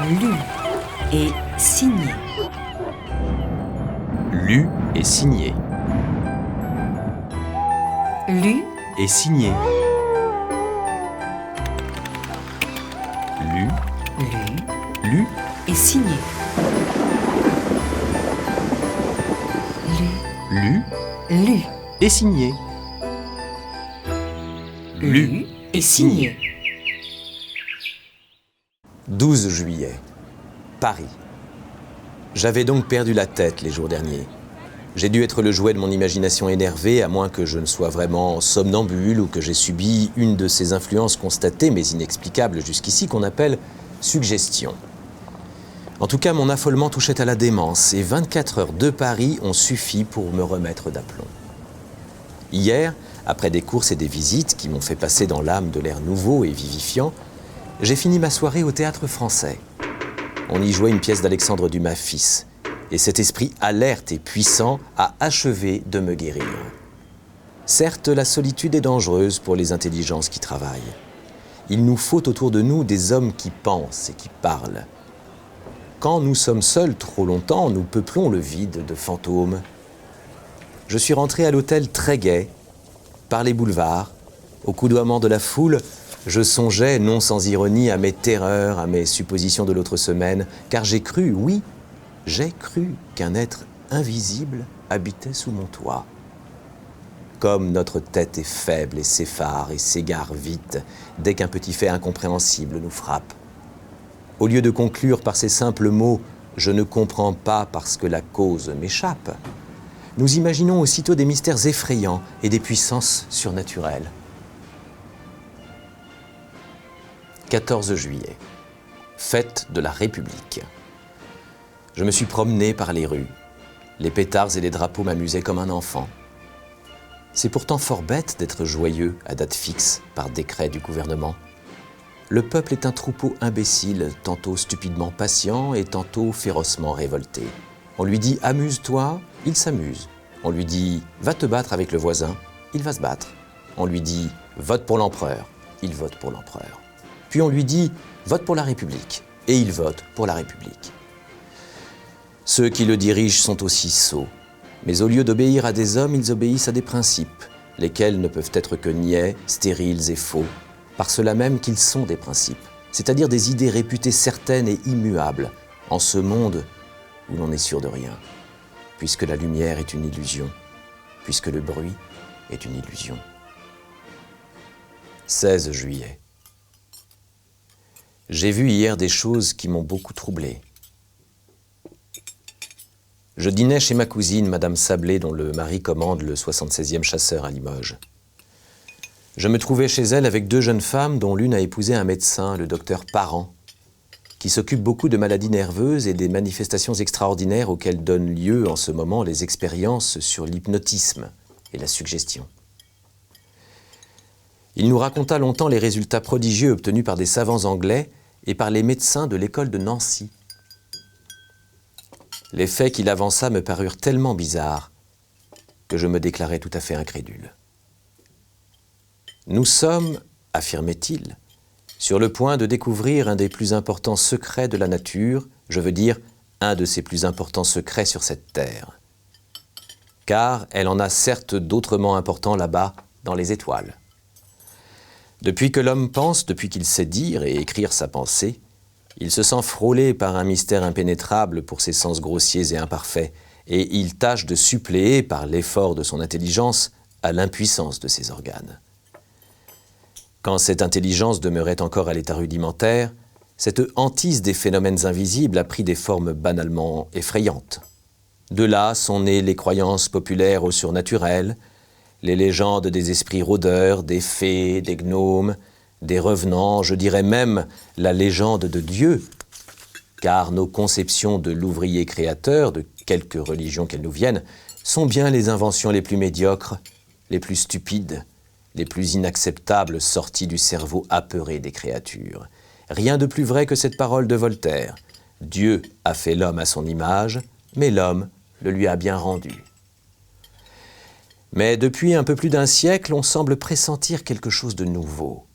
Lu et signé. Lu et signé. Lu Et signé. Lu, lu lu et signé. lu Lu et signé. lu et signé. 12 juillet, Paris. J'avais donc perdu la tête les jours derniers. J'ai dû être le jouet de mon imagination énervée, à moins que je ne sois vraiment somnambule ou que j'ai subi une de ces influences constatées mais inexplicables jusqu'ici qu'on appelle suggestion. En tout cas, mon affolement touchait à la démence et 24 heures de Paris ont suffi pour me remettre d'aplomb. Hier, après des courses et des visites qui m'ont fait passer dans l'âme de l'air nouveau et vivifiant, j'ai fini ma soirée au Théâtre Français. On y jouait une pièce d'Alexandre Dumas fils, et cet esprit alerte et puissant a achevé de me guérir. Certes, la solitude est dangereuse pour les intelligences qui travaillent. Il nous faut autour de nous des hommes qui pensent et qui parlent. Quand nous sommes seuls trop longtemps, nous peuplons le vide de fantômes. Je suis rentré à l'hôtel très gai, par les boulevards, au coudoiement de la foule. Je songeais, non sans ironie, à mes terreurs, à mes suppositions de l'autre semaine, car j'ai cru, oui, j'ai cru qu'un être invisible habitait sous mon toit. Comme notre tête est faible et s'effare et s'égare vite dès qu'un petit fait incompréhensible nous frappe. Au lieu de conclure par ces simples mots « je ne comprends pas parce que la cause m'échappe », nous imaginons aussitôt des mystères effrayants et des puissances surnaturelles. 14 juillet, fête de la République. Je me suis promené par les rues. Les pétards et les drapeaux m'amusaient comme un enfant. C'est pourtant fort bête d'être joyeux à date fixe par décret du gouvernement. Le peuple est un troupeau imbécile, tantôt stupidement patient et tantôt férocement révolté. On lui dit « amuse-toi », il s'amuse. On lui dit « va te battre avec le voisin », il va se battre. On lui dit « vote pour l'empereur », il vote pour l'empereur. Puis on lui dit « vote pour la République » et il vote pour la République. Ceux qui le dirigent sont aussi sots, mais au lieu d'obéir à des hommes, ils obéissent à des principes, lesquels ne peuvent être que niais, stériles et faux, par cela même qu'ils sont des principes, c'est-à-dire des idées réputées certaines et immuables, en ce monde où l'on est sûr de rien, puisque la lumière est une illusion, puisque le bruit est une illusion. 16 juillet. J'ai vu hier des choses qui m'ont beaucoup troublé. Je dînais chez ma cousine, Madame Sablé, dont le mari commande le 76e chasseur à Limoges. Je me trouvais chez elle avec deux jeunes femmes, dont l'une a épousé un médecin, le docteur Parent, qui s'occupe beaucoup de maladies nerveuses et des manifestations extraordinaires auxquelles donnent lieu en ce moment les expériences sur l'hypnotisme et la suggestion. Il nous raconta longtemps les résultats prodigieux obtenus par des savants anglais et par les médecins de l'école de Nancy. Les faits qu'il avança me parurent tellement bizarres que je me déclarai tout à fait incrédule. Nous sommes, affirmait-il, sur le point de découvrir un des plus importants secrets de la nature, je veux dire, un de ses plus importants secrets sur cette terre. Car elle en a certes d'autrement importants là-bas, dans les étoiles. Depuis que l'homme pense, depuis qu'il sait dire et écrire sa pensée, il se sent frôlé par un mystère impénétrable pour ses sens grossiers et imparfaits, et il tâche de suppléer par l'effort de son intelligence à l'impuissance de ses organes. Quand cette intelligence demeurait encore à l'état rudimentaire, cette hantise des phénomènes invisibles a pris des formes banalement effrayantes. De là sont nées les croyances populaires au surnaturel, les légendes des esprits rôdeurs, des fées, des gnomes, des revenants, je dirais même la légende de Dieu, car nos conceptions de l'ouvrier créateur, de quelque religion qu'elles nous viennent, sont bien les inventions les plus médiocres, les plus stupides, les plus inacceptables sorties du cerveau apeuré des créatures. Rien de plus vrai que cette parole de Voltaire. Dieu a fait l'homme à son image, mais l'homme le lui a bien rendu. Mais depuis un peu plus d'un siècle, on semble pressentir quelque chose de nouveau.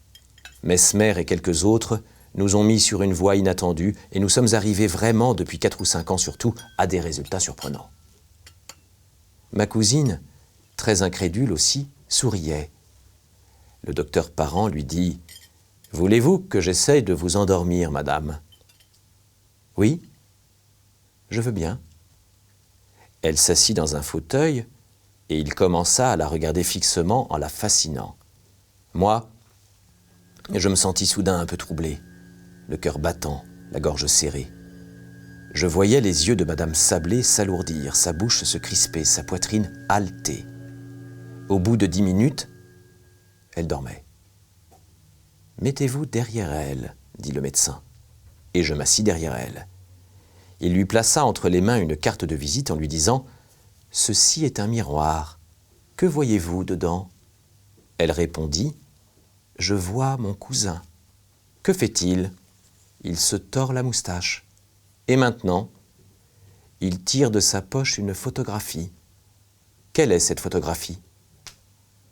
Mesmer et quelques autres nous ont mis sur une voie inattendue et nous sommes arrivés vraiment, depuis 4 ou 5 ans surtout, à des résultats surprenants. Ma cousine, très incrédule aussi, souriait. Le docteur Parent lui dit « Voulez-vous que j'essaye de vous endormir, madame ?»« Oui, je veux bien. » Elle s'assit dans un fauteuil et il commença à la regarder fixement en la fascinant. Moi, je me sentis soudain un peu troublé, le cœur battant, la gorge serrée. Je voyais les yeux de madame Sablé s'alourdir, sa bouche se crisper, sa poitrine halter. Au bout de 10 minutes, elle dormait. « Mettez-vous derrière elle, » dit le médecin, et je m'assis derrière elle. Il lui plaça entre les mains une carte de visite en lui disant « Ceci est un miroir. Que voyez-vous dedans ?» Elle répondit « Je vois mon cousin. Que fait-il ? Il se tord la moustache. Et maintenant, il tire de sa poche une photographie. Quelle est cette photographie ?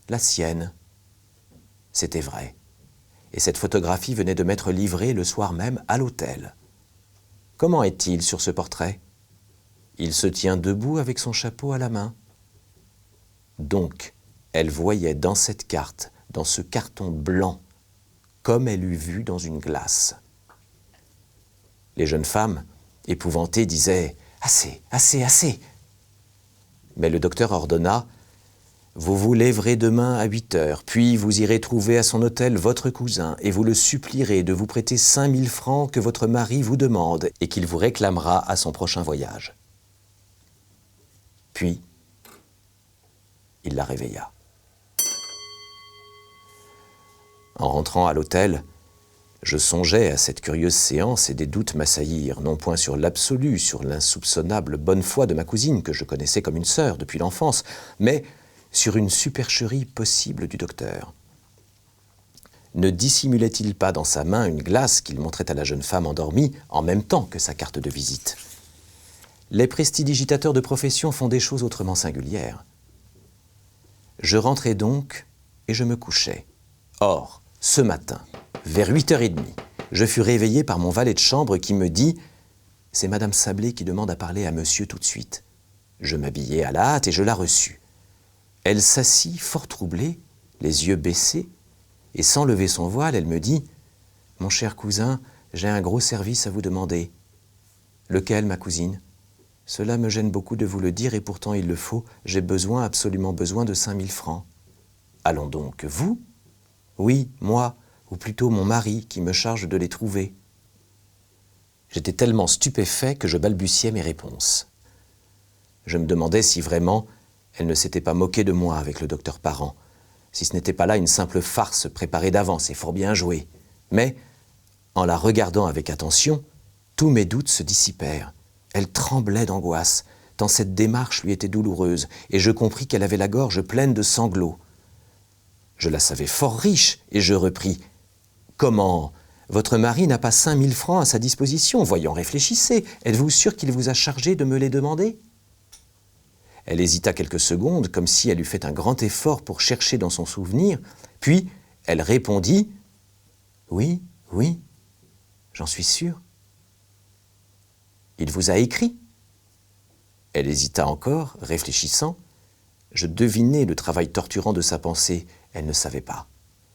La sienne. » C'était vrai. Et cette photographie venait de m'être livrée le soir même à l'hôtel. Comment est-il sur ce portrait ? Il se tient debout avec son chapeau à la main. Donc, elle voyait dans cette carte, dans ce carton blanc, comme elle eût vu dans une glace. Les jeunes femmes, épouvantées, disaient « Assez, assez, assez !» Mais le docteur ordonna « Vous vous lèverez demain à 8 heures, puis vous irez trouver à son hôtel votre cousin et vous le supplierez de vous prêter 5 000 francs que votre mari vous demande et qu'il vous réclamera à son prochain voyage. » Puis, il la réveilla. En rentrant à l'hôtel, je songeais à cette curieuse séance et des doutes m'assaillirent, non point sur l'absolu, sur l'insoupçonnable bonne foi de ma cousine, que je connaissais comme une sœur depuis l'enfance, mais sur une supercherie possible du docteur. Ne dissimulait-il pas dans sa main une glace qu'il montrait à la jeune femme endormie en même temps que sa carte de visite ? Les prestidigitateurs de profession font des choses autrement singulières. Je rentrai donc et je me couchai. Or, ce matin, vers 8h30, je fus réveillé par mon valet de chambre qui me dit « C'est madame Sablé qui demande à parler à monsieur tout de suite. » Je m'habillai à la hâte et je la reçus. Elle s'assit fort troublée, les yeux baissés, et sans lever son voile, elle me dit « Mon cher cousin, j'ai un gros service à vous demander. »« Lequel, ma cousine ? » ?»« Cela me gêne beaucoup de vous le dire, et pourtant il le faut. J'ai besoin, absolument besoin de 5 000 francs. »« Allons donc, vous ? » ?»« Oui, moi, ou plutôt mon mari, qui me charge de les trouver. » J'étais tellement stupéfait que je balbutiais mes réponses. Je me demandais si vraiment elle ne s'était pas moquée de moi avec le docteur Parent, si ce n'était pas là une simple farce préparée d'avance et fort bien jouée. Mais, en la regardant avec attention, tous mes doutes se dissipèrent. Elle tremblait d'angoisse, tant cette démarche lui était douloureuse, et je compris qu'elle avait la gorge pleine de sanglots. Je la savais fort riche, et je repris « Comment ? Votre mari n'a pas 5 000 francs à sa disposition. Voyons, réfléchissez. Êtes-vous sûr qu'il vous a chargé de me les demander ?» Elle hésita quelques secondes, comme si elle eût fait un grand effort pour chercher dans son souvenir, puis elle répondit « Oui, oui, j'en suis sûre. » « Il vous a écrit ?» Elle hésita encore, réfléchissant. Je devinais le travail torturant de sa pensée. Elle ne savait pas.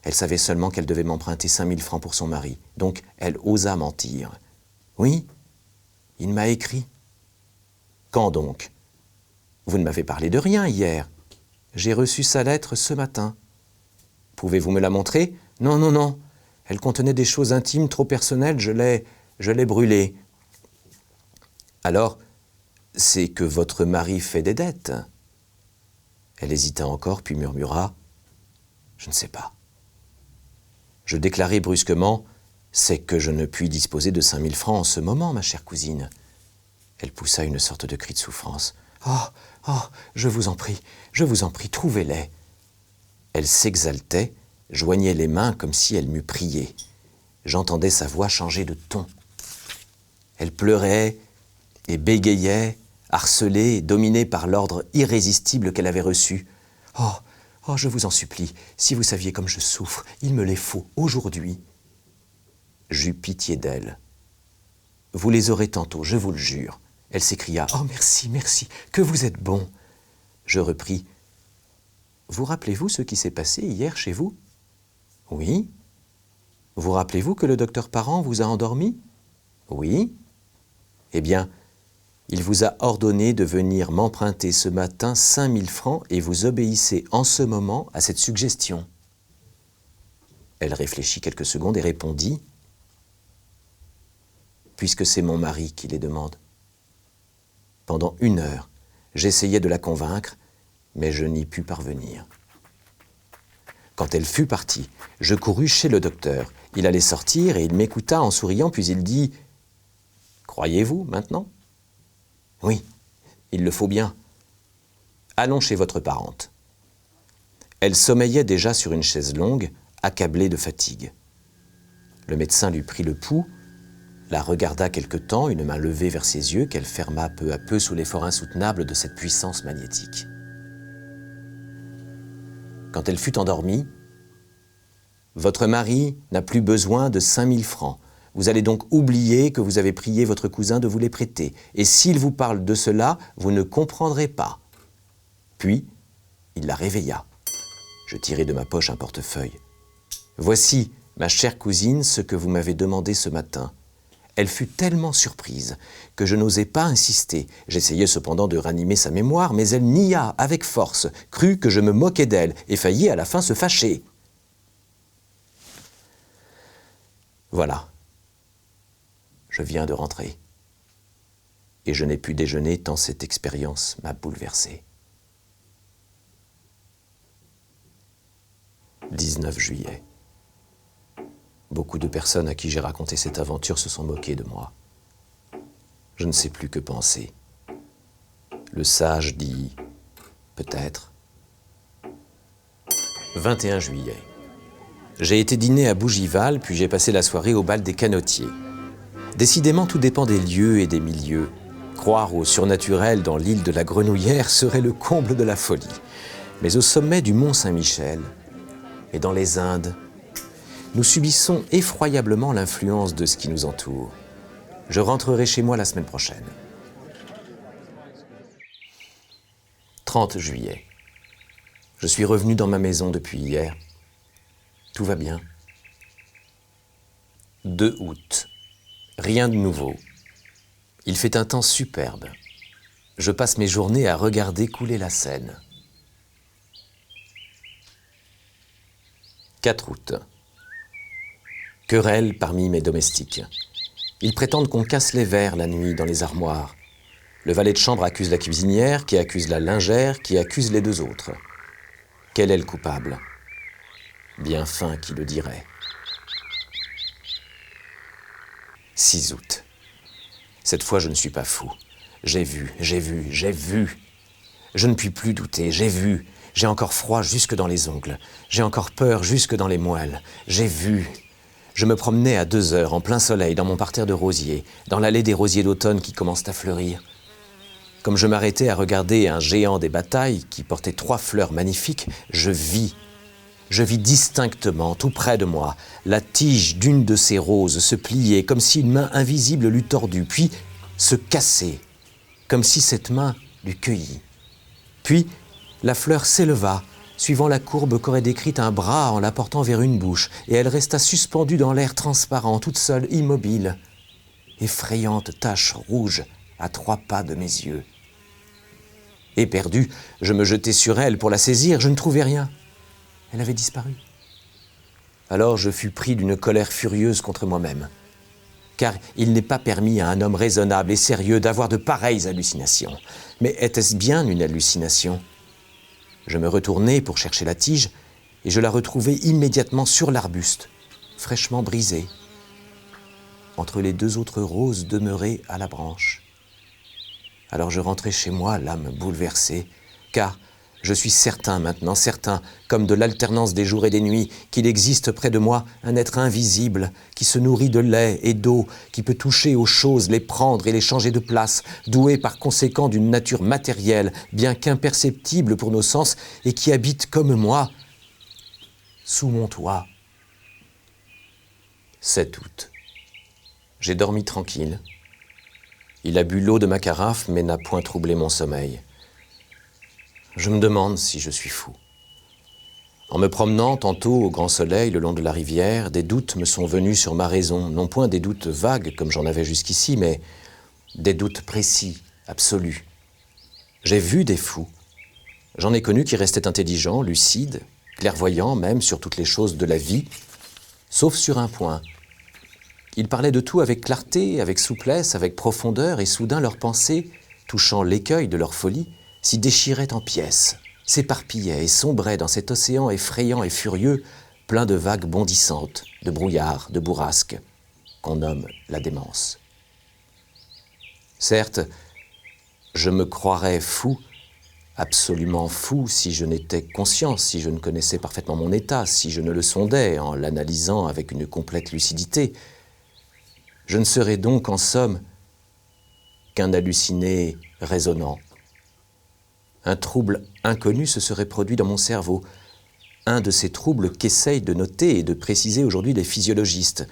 Elle savait seulement qu'elle devait m'emprunter 5 000 francs pour son mari. Donc, elle osa mentir. « Oui, il m'a écrit. »« Quand donc ? » ?»« Vous ne m'avez parlé de rien hier. J'ai reçu sa lettre ce matin. »« Pouvez-vous me la montrer ? » ?»« Non, non, non. Elle contenait des choses intimes, trop personnelles. Je l'ai brûlée. »« Alors, c'est que votre mari fait des dettes. » Elle hésita encore, puis murmura « Je ne sais pas. » Je déclarai brusquement « C'est que je ne puis disposer de 5 000 francs en ce moment, ma chère cousine. » Elle poussa une sorte de cri de souffrance. « Oh, oh, je vous en prie, trouvez-les. » Elle s'exaltait, joignait les mains comme si elle m'eût prié. J'entendais sa voix changer de ton. Elle pleurait et bégayait, harcelée et dominée par l'ordre irrésistible qu'elle avait reçu. « Oh, oh, je vous en supplie, si vous saviez comme je souffre, il me les faut aujourd'hui. » J'eus pitié d'elle. « Vous les aurez tantôt, je vous le jure. » Elle s'écria « Oh merci, merci, que vous êtes bon !» Je repris « Vous rappelez-vous ce qui s'est passé hier chez vous ?»« Oui. »« Vous rappelez-vous que le docteur Parent vous a endormi ?»« Oui. » « Eh bien, il vous a ordonné de venir m'emprunter ce matin 5000 francs et vous obéissez en ce moment à cette suggestion. » Elle réfléchit quelques secondes et répondit « Puisque c'est mon mari qui les demande. » Pendant 1 heure, j'essayais de la convaincre, mais je n'y pus parvenir. Quand elle fut partie, je courus chez le docteur. Il allait sortir et il m'écouta en souriant, puis il dit « Croyez-vous maintenant ?»« Oui, il le faut bien. Allons chez votre parente. » Elle sommeillait déjà sur une chaise longue, accablée de fatigue. Le médecin lui prit le pouls, la regarda quelque temps, une main levée vers ses yeux, qu'elle ferma peu à peu sous l'effort insoutenable de cette puissance magnétique. Quand elle fut endormie, « Votre mari n'a plus besoin de 5000 francs. Vous allez donc oublier que vous avez prié votre cousin de vous les prêter. Et s'il vous parle de cela, vous ne comprendrez pas. » Puis, il la réveilla. Je tirai de ma poche un portefeuille. « Voici, ma chère cousine, ce que vous m'avez demandé ce matin. » Elle fut tellement surprise que je n'osai pas insister. J'essayai cependant de ranimer sa mémoire, mais elle nia avec force, crut que je me moquais d'elle et faillit à la fin se fâcher. Voilà. Je viens de rentrer. Et je n'ai pu déjeuner tant cette expérience m'a bouleversé. 19 juillet. Beaucoup de personnes à qui j'ai raconté cette aventure se sont moquées de moi. Je ne sais plus que penser. Le sage dit « peut-être ». 21 juillet. J'ai été dîner à Bougival, puis j'ai passé la soirée au bal des Canotiers. Décidément, tout dépend des lieux et des milieux. Croire au surnaturel dans l'île de la Grenouillère serait le comble de la folie. Mais au sommet du mont Saint-Michel et dans les Indes, nous subissons effroyablement l'influence de ce qui nous entoure. Je rentrerai chez moi la semaine prochaine. 30 juillet. Je suis revenu dans ma maison depuis hier. Tout va bien. 2 août. Rien de nouveau. Il fait un temps superbe. Je passe mes journées à regarder couler la Seine. 4 août. Querelle parmi mes domestiques. Ils prétendent qu'on casse les verres la nuit dans les armoires. Le valet de chambre accuse la cuisinière, qui accuse la lingère, qui accuse les 2 autres. Quel est le coupable? Bien fin qui le dirait. 6 août. Cette fois, je ne suis pas fou. J'ai vu. Je ne puis plus douter, j'ai vu. J'ai encore froid jusque dans les ongles. J'ai encore peur jusque dans les moelles. J'ai vu. Je me promenais à 2 heures, en plein soleil, dans mon parterre de rosiers, dans l'allée des rosiers d'automne qui commencent à fleurir. Comme je m'arrêtais à regarder un géant des batailles qui portait 3 fleurs magnifiques, je vis distinctement, tout près de moi, la tige d'une de ces roses se plier comme si une main invisible l'eût tordue, puis se casser, comme si cette main l'eût cueillie. Puis, la fleur s'éleva, suivant la courbe qu'aurait décrite un bras en la portant vers une bouche, et elle resta suspendue dans l'air transparent, toute seule, immobile. Effrayante tache rouge à 3 pas de mes yeux. Éperdu, je me jetai sur elle pour la saisir, je ne trouvais rien. Elle avait disparu. Alors je fus pris d'une colère furieuse contre moi-même, car il n'est pas permis à un homme raisonnable et sérieux d'avoir de pareilles hallucinations. Mais était-ce bien une hallucination? Je me retournai pour chercher la tige, et je la retrouvai immédiatement sur l'arbuste, fraîchement brisée, entre les 2 autres roses demeurées à la branche. Alors je rentrai chez moi, l'âme bouleversée, car je suis certain maintenant, certain, comme de l'alternance des jours et des nuits, qu'il existe près de moi un être invisible qui se nourrit de lait et d'eau, qui peut toucher aux choses, les prendre et les changer de place, doué par conséquent d'une nature matérielle, bien qu'imperceptible pour nos sens, et qui habite comme moi, sous mon toit. 7 août. J'ai dormi tranquille. Il a bu l'eau de ma carafe, mais n'a point troublé mon sommeil. Je me demande si je suis fou. En me promenant tantôt au grand soleil le long de la rivière, des doutes me sont venus sur ma raison, non point des doutes vagues comme j'en avais jusqu'ici, mais des doutes précis, absolus. J'ai vu des fous. J'en ai connu qui restaient intelligents, lucides, clairvoyants même sur toutes les choses de la vie, sauf sur un point. Ils parlaient de tout avec clarté, avec souplesse, avec profondeur, et soudain leurs pensées, touchant l'écueil de leur folie, s'y déchiraient en pièces, s'éparpillaient et sombraient dans cet océan effrayant et furieux, plein de vagues bondissantes, de brouillards, de bourrasques, qu'on nomme la démence. Certes, je me croirais fou, absolument fou, si je n'étais conscient, si je ne connaissais parfaitement mon état, si je ne le sondais en l'analysant avec une complète lucidité. Je ne serais donc, en somme, qu'un halluciné raisonnant. Un trouble inconnu se serait produit dans mon cerveau, un de ces troubles qu'essayent de noter et de préciser aujourd'hui les physiologistes.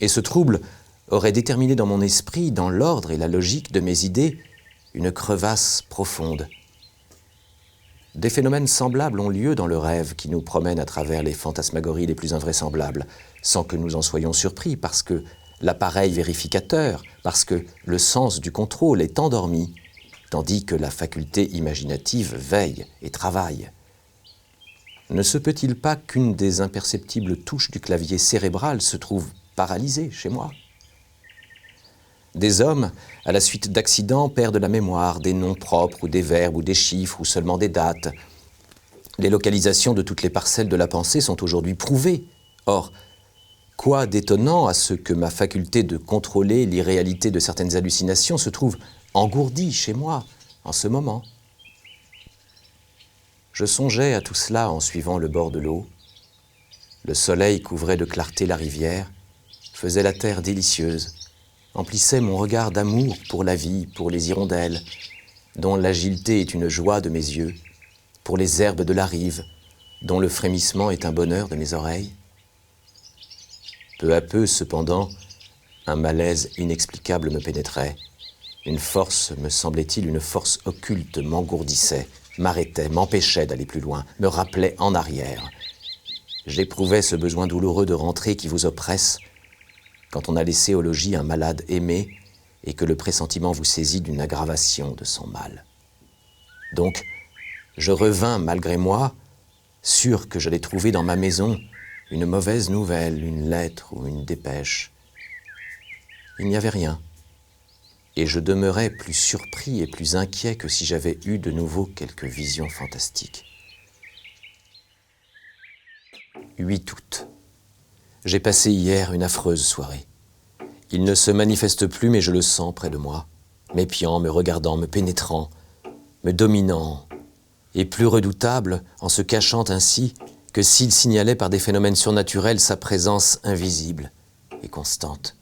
Et ce trouble aurait déterminé dans mon esprit, dans l'ordre et la logique de mes idées, une crevasse profonde. Des phénomènes semblables ont lieu dans le rêve qui nous promène à travers les fantasmagories les plus invraisemblables, sans que nous en soyons surpris, parce que l'appareil vérificateur, parce que le sens du contrôle est endormi, tandis que la faculté imaginative veille et travaille. Ne se peut-il pas qu'une des imperceptibles touches du clavier cérébral se trouve paralysée chez moi ? Des hommes, à la suite d'accidents, perdent la mémoire, des noms propres ou des verbes ou des chiffres ou seulement des dates. Les localisations de toutes les parcelles de la pensée sont aujourd'hui prouvées. Or, quoi d'étonnant à ce que ma faculté de contrôler l'irréalité de certaines hallucinations se trouve engourdie chez moi en ce moment. Je songeais à tout cela en suivant le bord de l'eau. Le soleil couvrait de clarté la rivière, faisait la terre délicieuse, emplissait mon regard d'amour pour la vie, pour les hirondelles, dont l'agilité est une joie de mes yeux, pour les herbes de la rive, dont le frémissement est un bonheur de mes oreilles. Peu à peu, cependant, un malaise inexplicable me pénétrait. Une force, me semblait-il, une force occulte m'engourdissait, m'arrêtait, m'empêchait d'aller plus loin, me rappelait en arrière. J'éprouvais ce besoin douloureux de rentrer qui vous oppresse quand on a laissé au logis un malade aimé et que le pressentiment vous saisit d'une aggravation de son mal. Donc, je revins malgré moi, sûr que j'allais trouver dans ma maison une mauvaise nouvelle, une lettre ou une dépêche. Il n'y avait rien. Et je demeurais plus surpris et plus inquiet que si j'avais eu de nouveau quelques visions fantastiques. 8 août. J'ai passé hier une affreuse soirée. Il ne se manifeste plus, mais je le sens près de moi, m'épiant, me regardant, me pénétrant, me dominant, et plus redoutable en se cachant ainsi que s'il signalait par des phénomènes surnaturels sa présence invisible et constante.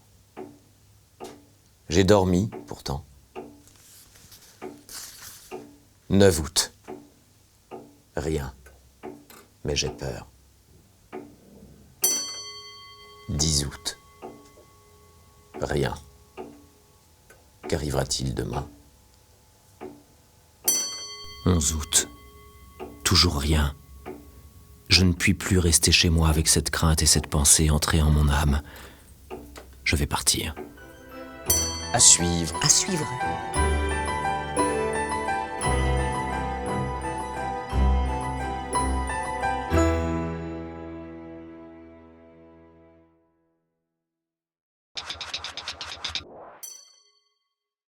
J'ai dormi, pourtant. 9 août. Rien. Mais j'ai peur. 10 août. Rien. Qu'arrivera-t-il demain ? 11 août. Toujours rien. Je ne puis plus rester chez moi avec cette crainte et cette pensée entrée en mon âme. Je vais partir. À suivre. À suivre.